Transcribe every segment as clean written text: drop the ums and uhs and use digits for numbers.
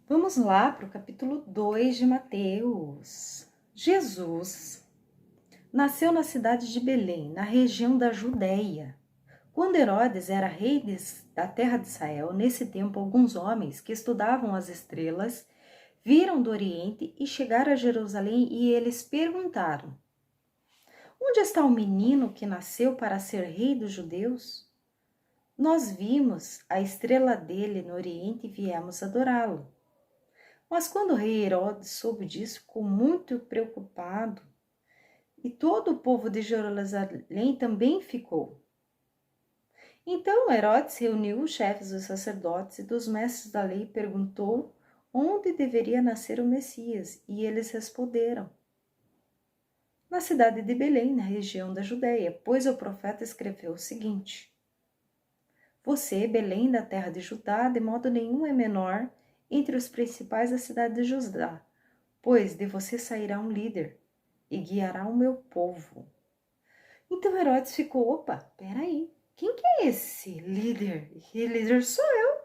Vamos lá para o capítulo 2 de Mateus. Jesus nasceu na cidade de Belém, na região da Judéia. Quando Herodes era rei da terra de Israel, nesse tempo alguns homens que estudavam as estrelas viram do Oriente e chegaram a Jerusalém e eles perguntaram: Onde está o menino que nasceu para ser rei dos judeus? Nós vimos a estrela dele no Oriente e viemos adorá-lo. Mas quando o rei Herodes soube disso, ficou muito preocupado, e todo o povo de Jerusalém também ficou. Então Herodes reuniu os chefes dos sacerdotes e dos mestres da lei e perguntou onde deveria nascer o Messias, e eles responderam: na cidade de Belém, na região da Judéia, pois o profeta escreveu o seguinte: Você, Belém, da terra de Judá, de modo nenhum é menor entre os principais da cidade de Judá, pois de você sairá um líder e guiará o meu povo. Então Herodes ficou, opa, peraí, quem que é esse líder? Que líder sou eu?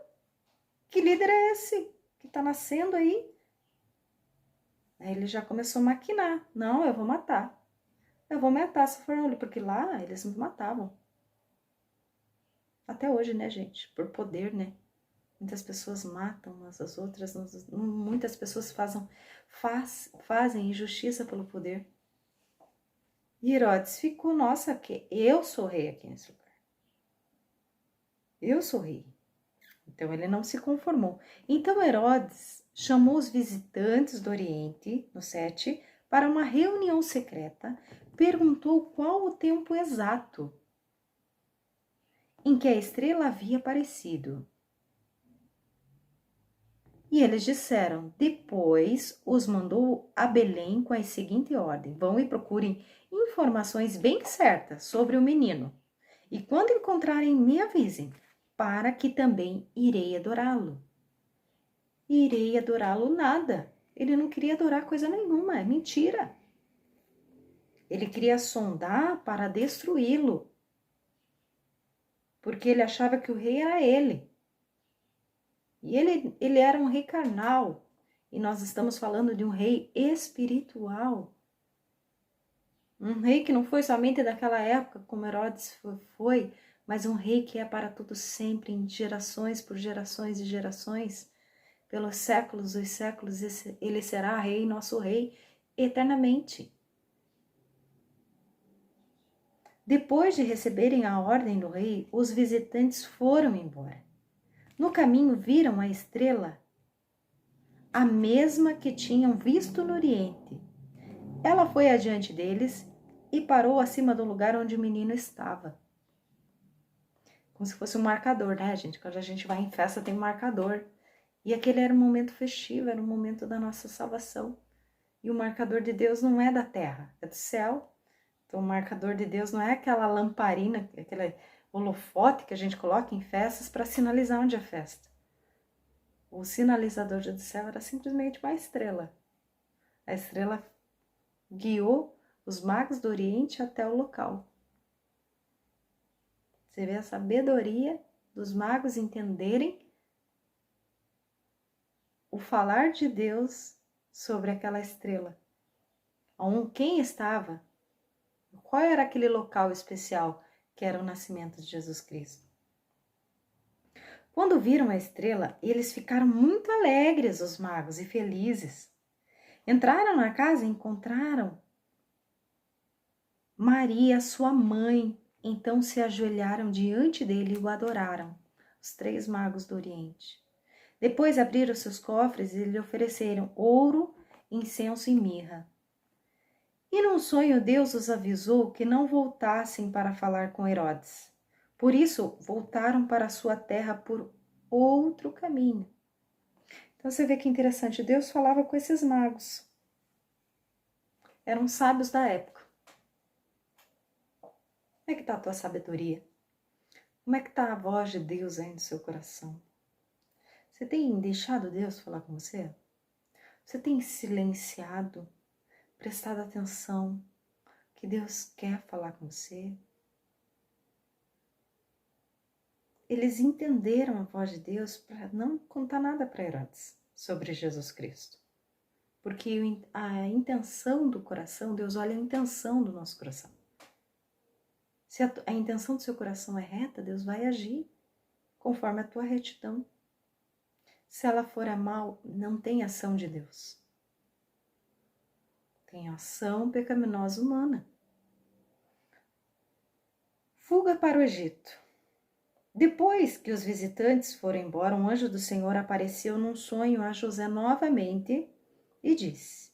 Que líder é esse que está nascendo aí? Aí ele já começou a maquinar, não, eu vou matar se for um líder, porque lá eles me matavam. Até hoje, né, gente, por poder, né? Muitas pessoas matam umas às outras, muitas pessoas fazem injustiça pelo poder. E Herodes ficou, nossa, que eu sou rei aqui nesse lugar. Eu sou rei. Então ele não se conformou. Então Herodes chamou os visitantes do Oriente, no 7, para uma reunião secreta, perguntou qual o tempo exato em que a estrela havia aparecido. E eles disseram, depois os mandou a Belém com a seguinte ordem: vão e procurem informações bem certas sobre o menino. E quando encontrarem, me avisem, para que também irei adorá-lo. Irei adorá-lo nada. Ele não queria adorar coisa nenhuma, é mentira. Ele queria sondar para destruí-lo, porque ele achava que o rei era ele. E ele era um rei carnal. E nós estamos falando de um rei espiritual. Um rei que não foi somente daquela época, como Herodes foi, mas um rei que é para tudo sempre, em gerações por gerações e gerações. Pelos séculos dos séculos, ele será rei, nosso rei, eternamente. Depois de receberem a ordem do rei, os visitantes foram embora. No caminho viram a estrela, a mesma que tinham visto no Oriente. Ela foi adiante deles e parou acima do lugar onde o menino estava. Como se fosse um marcador, né, gente? Quando a gente vai em festa tem um marcador. E aquele era um momento festivo, era um momento da nossa salvação. E o marcador de Deus não é da terra, é do céu. Então o marcador de Deus não é aquela lamparina, aquele holofote que a gente coloca em festas para sinalizar onde é festa. O sinalizador do céu era simplesmente uma estrela. A estrela guiou os magos do Oriente até o local. Você vê a sabedoria dos magos entenderem o falar de Deus sobre aquela estrela. Quem estava? Qual era aquele local especial que era o nascimento de Jesus Cristo? Quando viram a estrela, eles ficaram muito alegres, os magos, e felizes. Entraram na casa e encontraram Maria, sua mãe. Então se ajoelharam diante dele e o adoraram, os 3 magos do Oriente. Depois abriram seus cofres e lhe ofereceram ouro, incenso e mirra. E num sonho Deus os avisou que não voltassem para falar com Herodes. Por isso voltaram para sua terra por outro caminho. Então você vê que interessante, Deus falava com esses magos. Eram sábios da época. Como é que está a tua sabedoria? Como é que está a voz de Deus aí no seu coração? Você tem deixado Deus falar com você? Você tem silenciado, prestado atenção que Deus quer falar com você? Eles entenderam a voz de Deus para não contar nada para Herodes. sobre Jesus Cristo. Porque a intenção do coração, Deus olha a intenção do nosso coração. Se a intenção do seu coração é reta, Deus vai agir conforme a tua retidão. Se ela for a mal, não tem ação de Deus. Tem ação pecaminosa humana. Fuga para o Egito. Depois que os visitantes foram embora, um anjo do Senhor apareceu num sonho a José novamente e disse: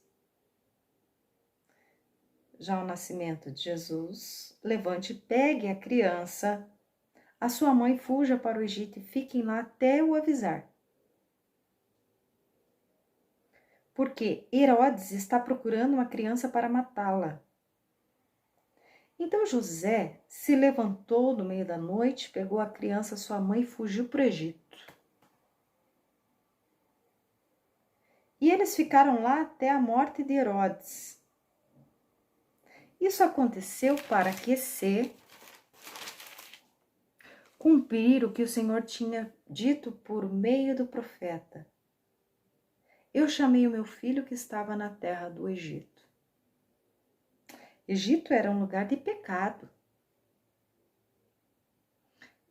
já ao nascimento de Jesus, levante e pegue a criança, a sua mãe, fuja para o Egito e fiquem lá até o avisar. Porque Herodes está procurando uma criança para matá-la. Então José se levantou no meio da noite, pegou a criança, sua mãe, e fugiu para o Egito. E eles ficaram lá até a morte de Herodes. Isso aconteceu para que se cumprir o que o Senhor tinha dito por meio do profeta. Eu chamei o meu filho que estava na terra do Egito. Egito era um lugar de pecado.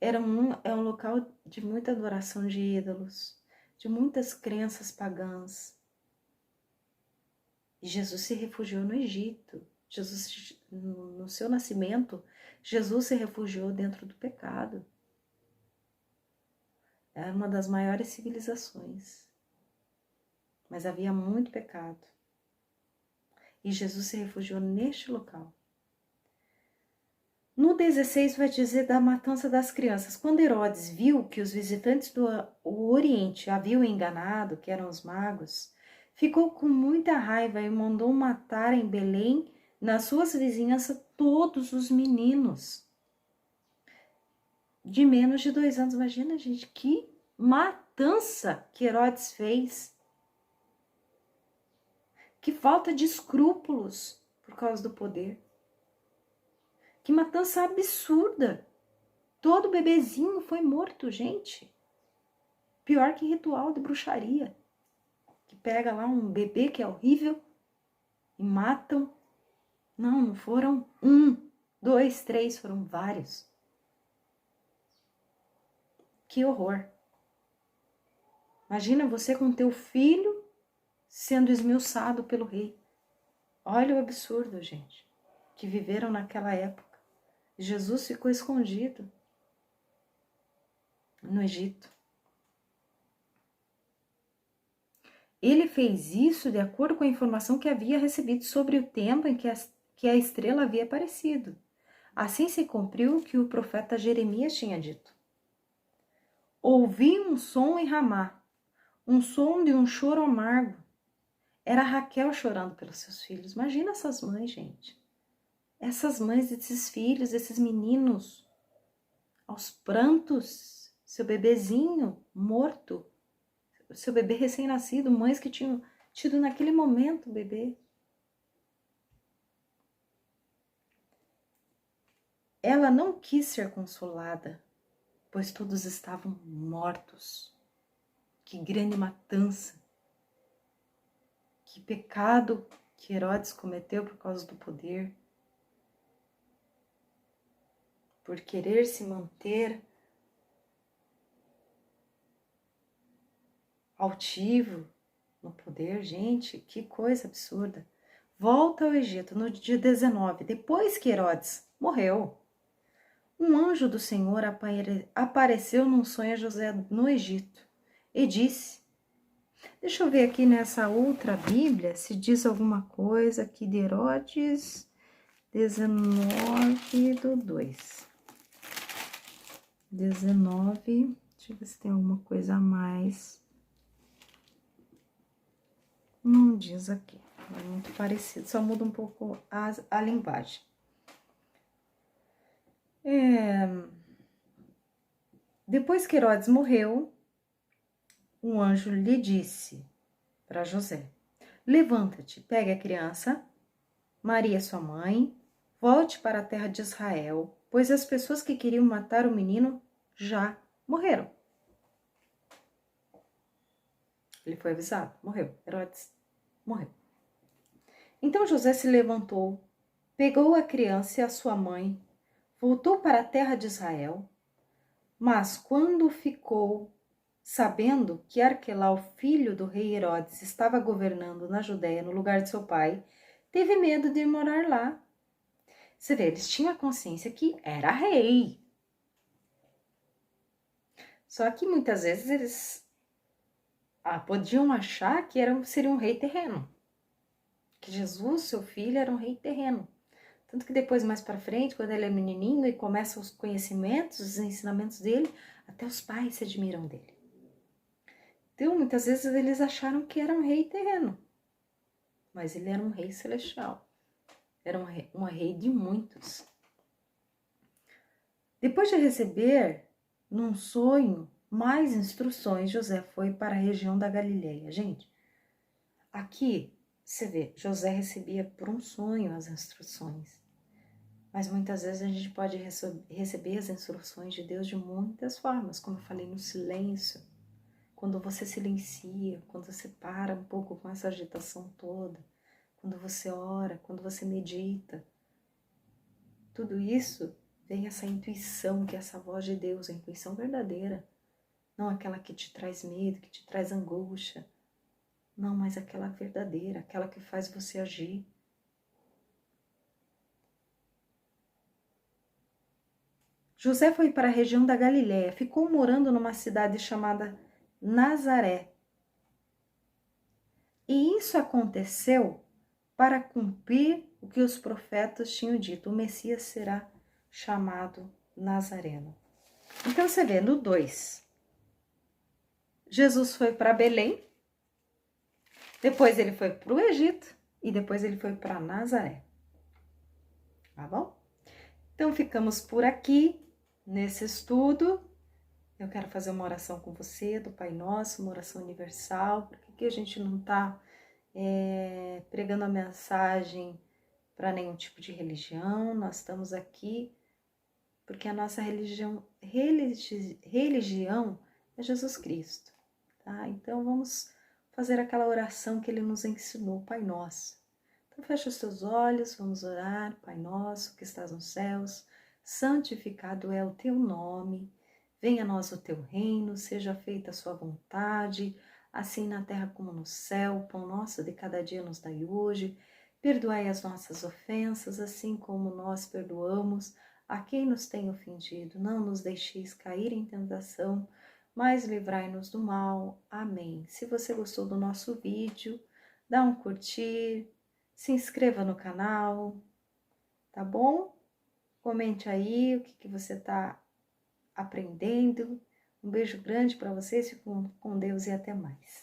É um local de muita adoração de ídolos, de muitas crenças pagãs. E Jesus se refugiou no Egito. Jesus, no seu nascimento, Jesus se refugiou dentro do pecado. Era uma das maiores civilizações. Mas havia muito pecado. E Jesus se refugiou neste local. No 16 vai dizer da matança das crianças. Quando Herodes viu que os visitantes do Oriente haviam enganado, que eram os magos, ficou com muita raiva e mandou matar em Belém, nas suas vizinhanças, todos os meninos de menos de 2 anos. Imagina, gente, que matança que Herodes fez. Que falta de escrúpulos por causa do poder. Que matança absurda. Todo bebezinho foi morto, gente. Pior que ritual de bruxaria. Que pega lá um bebê que é horrível e matam. Não foram 1, 2, 3, foram vários. Que horror. Imagina você com teu filho sendo esmiuçado pelo rei. Olha o absurdo, gente, que viveram naquela época. Jesus ficou escondido no Egito. Ele fez isso de acordo com a informação que havia recebido sobre o tempo em que a estrela havia aparecido. Assim se cumpriu o que o profeta Jeremias tinha dito. Ouvi um som em Ramá, um som de um choro amargo. Era Raquel chorando pelos seus filhos. Imagina essas mães, gente. Essas mães desses filhos, desses meninos, aos prantos, seu bebezinho morto, seu bebê recém-nascido, mães que tinham tido naquele momento o bebê. Ela não quis ser consolada, pois todos estavam mortos. Que grande matança! Que pecado que Herodes cometeu por causa do poder. Por querer se manter altivo no poder, gente, que coisa absurda. Volta ao Egito no dia 19, depois que Herodes morreu. Um anjo do Senhor apareceu num sonho a José no Egito e disse: deixa eu ver aqui nessa outra Bíblia se diz alguma coisa aqui de Herodes 19:2. 19, deixa eu ver se tem alguma coisa a mais. Não diz aqui, é muito parecido, só muda um pouco a linguagem. Depois que Herodes morreu, um anjo lhe disse para José: levanta-te, pegue a criança, Maria sua mãe, volte para a terra de Israel, pois as pessoas que queriam matar o menino já morreram. Ele foi avisado, morreu. Herodes morreu. Então José se levantou, pegou a criança e a sua mãe, voltou para a terra de Israel, mas quando ficou sabendo que Arquelau, filho do rei Herodes, estava governando na Judéia no lugar de seu pai, teve medo de morar lá. Você vê, eles tinham a consciência que era rei. Só que muitas vezes eles podiam achar que seria um rei terreno. Que Jesus, seu filho, era um rei terreno. Tanto que depois, mais para frente, quando ele é menininho e começa os conhecimentos, os ensinamentos dele, até os pais se admiram dele. Então, muitas vezes eles acharam que era um rei terreno, mas ele era um rei celestial. Era um rei de muitos. Depois de receber, num sonho, mais instruções, José foi para a região da Galileia. Gente, aqui você vê, José recebia por um sonho as instruções. Mas muitas vezes a gente pode receber as instruções de Deus de muitas formas, como eu falei, no silêncio. Quando você silencia, quando você para um pouco com essa agitação toda, quando você ora, quando você medita. Tudo isso vem essa intuição, que é essa voz de Deus, a intuição verdadeira. Não aquela que te traz medo, que te traz angústia. Não, mas aquela verdadeira, aquela que faz você agir. José foi para a região da Galiléia, ficou morando numa cidade chamada Nazaré. E isso aconteceu para cumprir o que os profetas tinham dito: o Messias será chamado Nazareno. Então você vê, no 2, Jesus foi para Belém, depois ele foi para o Egito e depois ele foi para Nazaré. Tá bom? Então ficamos por aqui nesse estudo. Eu quero fazer uma oração com você do Pai Nosso, uma oração universal. Por que a gente não está pregando a mensagem para nenhum tipo de religião? Nós estamos aqui porque a nossa religião é Jesus Cristo. Tá? Então vamos fazer aquela oração que ele nos ensinou, Pai Nosso. Então fecha os teus olhos, vamos orar. Pai Nosso que estás nos céus, santificado é o teu nome. Venha a nós o teu reino, seja feita a sua vontade, assim na terra como no céu. O pão nosso de cada dia nos dai hoje. Perdoai as nossas ofensas, assim como nós perdoamos a quem nos tem ofendido. Não nos deixeis cair em tentação, mas livrai-nos do mal. Amém. Se você gostou do nosso vídeo, dá um curtir, se inscreva no canal, tá bom? Comente aí o que você está aprendendo. Um beijo grande para vocês, fiquem com Deus e até mais.